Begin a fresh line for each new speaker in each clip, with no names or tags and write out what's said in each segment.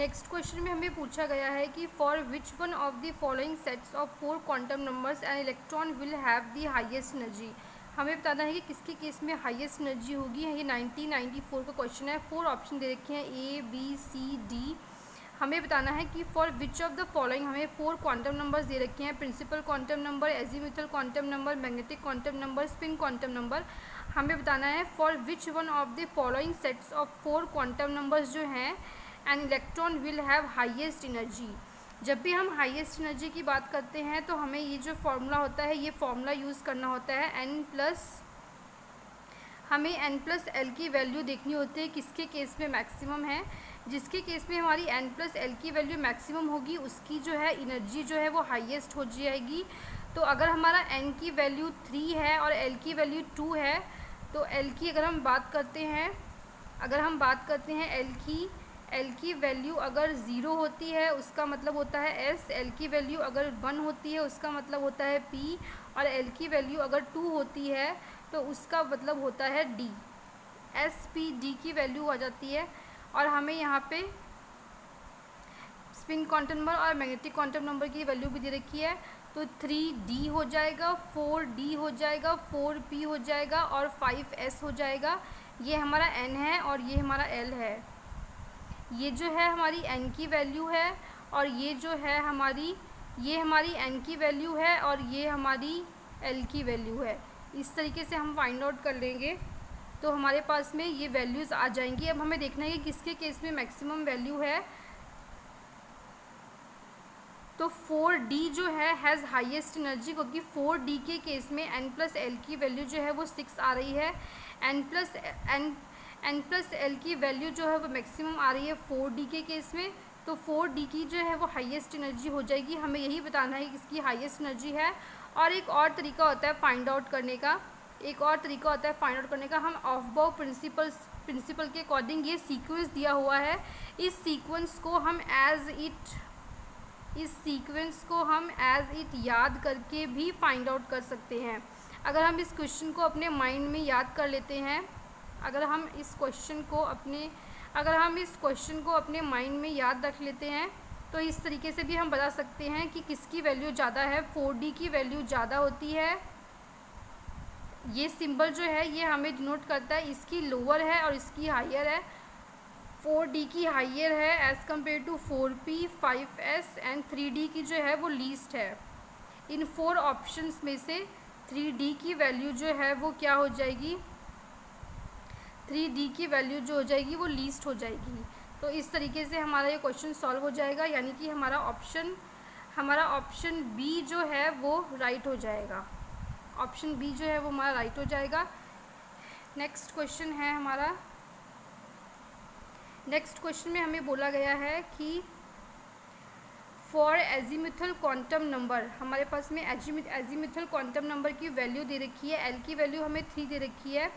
Next question में हमें पूछा गया है कि for which one of the following sets of 4 quantum numbers N electron will have the highest energy. हमें बताना है कि किसके केस में हाईएस्ट एनर्जी होगी। ये 1994 का क्वेश्चन है। 4 ऑप्शन दे रखे हैं A B C D। हमें बताना है कि for which of the following, हमें 4 क्वांटम नंबर्स दे रखे हैं। Principal quantum number, azimuthal quantum number, magnetic quantum number, spin quantum number. हमें बताना है for which one of the following sets of 4 quantum numbers जो हैं an electron will have highest energy. जब भी हम हाईएस्ट एनर्जी की बात करते हैं तो हमें ये जो फॉर्मूला होता है, ये फॉर्मूला यूज़ करना होता है हमें n+l की वैल्यू देखनी होती है किसके केस में मैक्सिमम है। जिसके केस में हमारी n+l की वैल्यू मैक्सिमम होगी उसकी जो है एनर्जी जो है वो हाईएस्ट हो जाएगी। तो अगर हमारा n की वैल्यू 3 है और l की वैल्यू 2 है, तो l की अगर हम बात करते हैं l की वैल्यू अगर 0 होती है उसका मतलब होता है S, l की वैल्यू अगर 1 होती है उसका मतलब होता है P, और l की वैल्यू अगर 2 होती है तो उसका मतलब होता है D। S P D की वैल्यू आ जाती है। और हमें यहाँ पे स्पिन क्वांटम नंबर और मैग्नेटिक क्वांटम नंबर की वैल्यू भी दे रखी है। तो 3D हो जाएगा, 4D हो जाएगा, 4P हो जाएगा और 5S हो जाएगा। ये हमारा N है और ये हमारा L है। ये जो है हमारी n की वैल्यू है और ये जो है ये हमारी n की वैल्यू है और ये हमारी l की वैल्यू है। इस तरीके से हम फाइंड आउट कर लेंगे तो हमारे पास में ये वैल्यूज़ आ जाएंगी। अब हमें देखना है कि किसके केस में मैक्सिमम वैल्यू है। तो 4D जो है हैज़ हाईएस्ट एनर्जी, क्योंकि 4D के केस में n+l की वैल्यू जो है वो 6 आ रही है। n+l की वैल्यू जो है वो मैक्सिमम आ रही है 4D के केस में। तो 4D की जो है वो हाईएस्ट एनर्जी हो जाएगी। हमें यही बताना है कि इसकी हाईएस्ट एनर्जी है। और एक और तरीका होता है फाइंड आउट करने का, हम ऑफ बाउ प्रिंसिपल के अकॉर्डिंग ये सीक्वेंस दिया हुआ है, इस सीक्वेंस को हम एज इट याद करके भी फाइंड आउट कर सकते हैं। अगर हम इस क्वेश्चन को अपने माइंड में याद कर लेते हैं, अगर हम इस क्वेश्चन को अपने माइंड में याद रख लेते हैं तो इस तरीके से भी हम बता सकते हैं कि किसकी वैल्यू ज़्यादा है। 4D की वैल्यू ज़्यादा होती है। ये सिंबल जो है ये हमें डिनोट करता है इसकी लोअर है और इसकी हायर है। 4D की हायर है as compare to 4P, 5S and 3D की जो है वो लीस्ट है। इन 4 ऑप्शंस में से 3D की वैल्यू जो है वो क्या हो जाएगी, 3D की वैल्यू जो हो जाएगी वो लीस्ट हो जाएगी। तो इस तरीके से हमारा ये क्वेश्चन सॉल्व हो जाएगा, यानी कि हमारा ऑप्शन बी जो है वो राइट हो जाएगा। ऑप्शन बी जो है वो हमारा राइट हो जाएगा। नेक्स्ट क्वेश्चन है हमारा, नेक्स्ट क्वेश्चन में हमें बोला गया है कि फॉर एजीमुथल क्वांटम नंबर, हमारे पास में एजीमुथल क्वांटम नंबर की वैल्यू दे रखी है। एल की वैल्यू हमें 3 दे रखी है।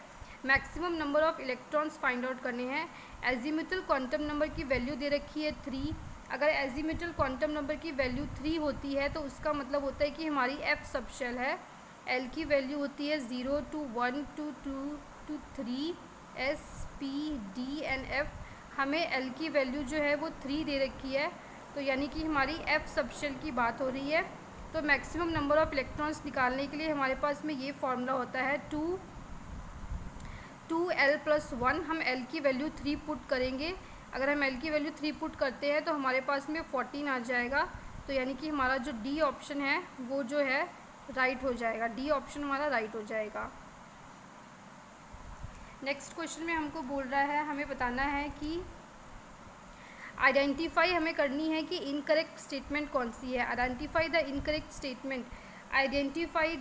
Maximum number of electrons find out करने हैं। एजीमुथल क्वांटम नंबर की वैल्यू दे रखी है 3। अगर एजीमुथल क्वांटम नंबर की वैल्यू 3 होती है तो उसका मतलब होता है कि हमारी F सब शेल है। L की वैल्यू होती है 0 to 1 to 2 to 3 S P D and F। हमें L की वैल्यू जो है वो 3 दे रखी है, तो यानी कि हमारी F सब शेल की बात हो रही है। तो मैक्सिमम नंबर ऑफ़ इलेक्ट्रॉन्स निकालने के लिए हमारे पास में ये फार्मूला होता है 2L+1। हम L की वैल्यू 3 पुट करेंगे। अगर हम L की वैल्यू 3 पुट करते हैं तो हमारे पास में 14 आ जाएगा। तो यानी कि हमारा जो D ऑप्शन है वो जो है राइट हो जाएगा। D ऑप्शन हमारा राइट हो जाएगा। नेक्स्ट क्वेश्चन में हमको बोल रहा है, हमें बताना है कि आइडेंटिफाई हमें करनी है कि इनकरेक्ट स्टेटमेंट कौन सी है। Identify the incorrect statement, identify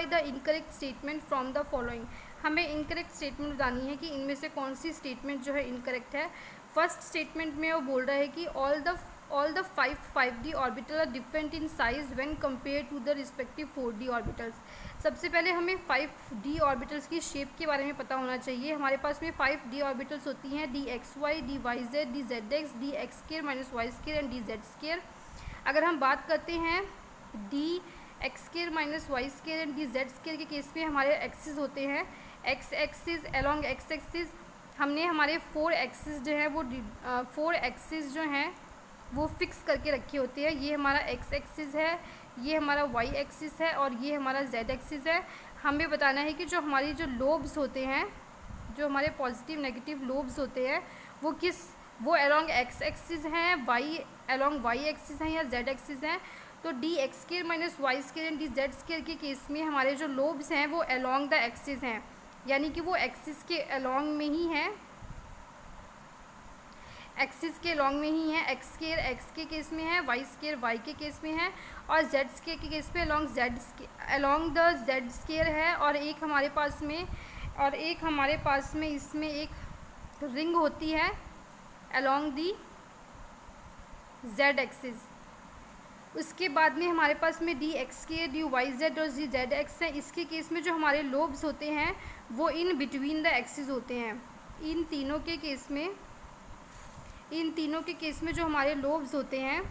the incorrect statement from the following. हमें इनकरेक्ट स्टेटमेंट बतानी है कि इनमें से कौन सी स्टेटमेंट जो है इनकरेक्ट है। फर्स्ट स्टेटमेंट में वो बोल रहा है कि all the 5D orbital are different in size when compare to the respective 4D orbitals. सबसे पहले हमें 5D ऑर्बिटल्स की शेप के बारे में पता होना चाहिए। हमारे पास में 5D ऑर्बिटल्स होती हैं dxy, dyz, dzx, dx² - y² and dz²। अगर हम बात करते हैं dx² - y² एंड dz² के केस में हमारे एक्सिस होते हैं x axis, along x axis हमने हमारे 4 एक्सिस जो है वो 4 एक्सिस जो हैं वो फिक्स करके रखे होते हैं। ये हमारा एक्स एक्सिस है, ये हमारा वाई एक्सिस है और ये हमारा जेड एक्सिस है। हमें बताना है कि जो हमारी जो लोब्स होते हैं, जो हमारे पॉजिटिव नेगेटिव लोब्स होते हैं वो अलोंग एक्स एक्सिस हैं, वाई अलोंग वाई एक्सिस हैं या जेड एक्सिस हैं। तो d x square minus y square and d z square के केस में हमारे जो लोब्स हैं वो अलोंग द एक्सिस हैं, यानी कि वो एक्सिस के अलोंग में ही हैं, एक्सिस के लॉन्ग में ही है। एक्स स्क्वायर एक्स के केस में है, वाई स्क्वायर वाई के केस में है और जेड स्क्वायर के केस में अलोंग द जेड स्क्वायर है। और एक हमारे पास में इसमें एक रिंग होती है अलोंग दी जेड एक्सिस। उसके बाद में हमारे पास में d x square d y z और जी जेड एक्स है। इसके केस में जो हमारे लोब्स होते हैं वो इन बिटवीन द एक्सिस होते हैं। इन तीनों के केस में जो हमारे लोब्स होते हैं,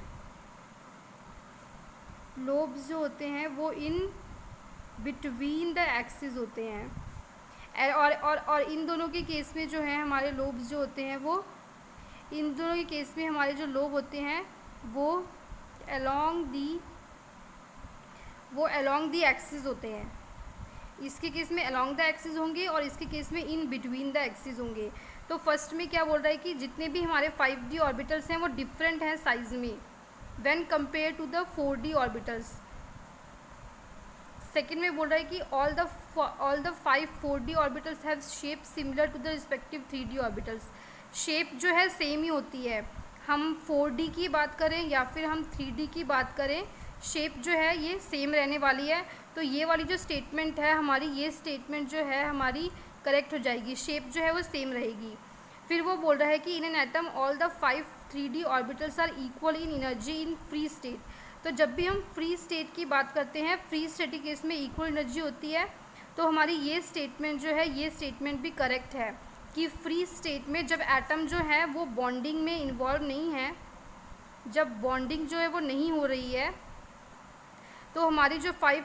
लोब्स जो होते हैं वो इन बिटवीन द एक्सिस होते हैं। और इन दोनों के केस में जो है हमारे लोब्स जो होते हैं वो, इन दोनों के केस में हमारे जो लोब होते हैं वो अलोंग दी एक्सिस होते हैं। इसके केस में अलोंग द एक्सिस होंगे और इसके केस में इन बिटवीन द एक्सिस होंगे। तो फर्स्ट में क्या बोल रहा है कि जितने भी हमारे 5D ऑर्बिटल्स हैं वो डिफरेंट हैं साइज में when compare to the 4D orbitals. Second में बोल रहा है कि all the 5 4D orbitals have shape similar to the respective 3D orbitals. Shape जो है सेम ही होती है, हम 4D की बात करें या फिर हम 3D की बात करें, शेप जो है ये सेम रहने वाली है। तो ये वाली जो स्टेटमेंट है हमारी, ये स्टेटमेंट जो है हमारी करेक्ट हो जाएगी, शेप जो है वो सेम रहेगी। फिर वो बोल रहा है कि in an atom all the 5 3D orbitals are equal in energy in free state. तो जब भी हम फ्री स्टेट की बात करते हैं, फ्री स्टेट के केस में इक्वल एनर्जी होती है। तो हमारी ये स्टेटमेंट जो है, ये स्टेटमेंट भी करेक्ट है कि फ्री स्टेट में जब एटम जो है वो बॉन्डिंग में इन्वॉल्व नहीं है, जब बॉन्डिंग जो है वो नहीं हो रही है, तो हमारी जो 5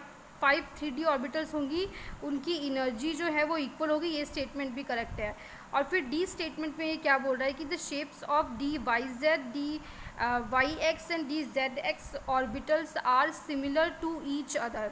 3D ऑर्बिटल्स होंगी उनकी एनर्जी जो है वो इक्वल होगी। ये स्टेटमेंट भी करेक्ट है। और फिर डी स्टेटमेंट में ये क्या बोल रहा है कि the shapes of d y z, d y x and d z x orbitals are similar to each other.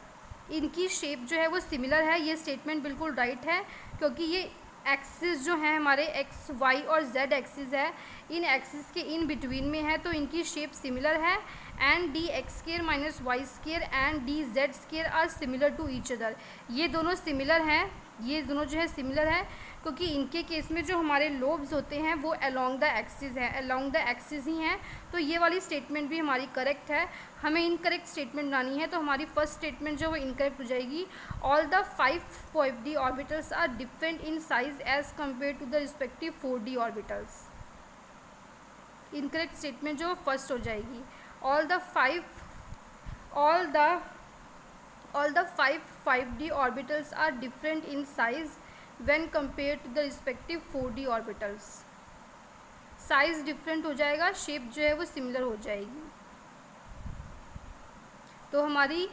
इनकी शेप जो है वो सिमिलर है। ये स्टेटमेंट बिल्कुल राइट है क्योंकि ये एक्सिस जो है हमारे एक्स वाई और जेड एक्सिस है, इन एक्सिस के इन बिटवीन में है, तो इनकी शेप सिमिलर है। And d x square minus y square and d z square are similar to each other. ये दोनों सिमिलर हैं, ये दोनों जो है सिमिलर है क्योंकि इनके केस में जो हमारे लोब्स होते हैं वो अलोंग द एक्सिस है, अलोंग द एक्सिस ही हैं। तो ये वाली स्टेटमेंट भी हमारी करेक्ट है। हमें इनकरेक्ट स्टेटमेंट लानी है, तो हमारी फर्स्ट स्टेटमेंट जो वो इनकरेक्ट हो जाएगी। All the 5 5D orbitals are different in size as compare to the respective 4D orbitals. Incorrect statement जो फर्स्ट हो जाएगी। all the 5 5D orbitals are different in size when compared to the respective 4D orbitals। Size different हो जाएगा, shape जो है वो similar हो जाएगी। तो हमारी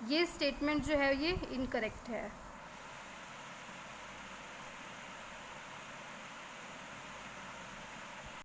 ये स्टेटमेंट जो है ये इनकरेक्ट है।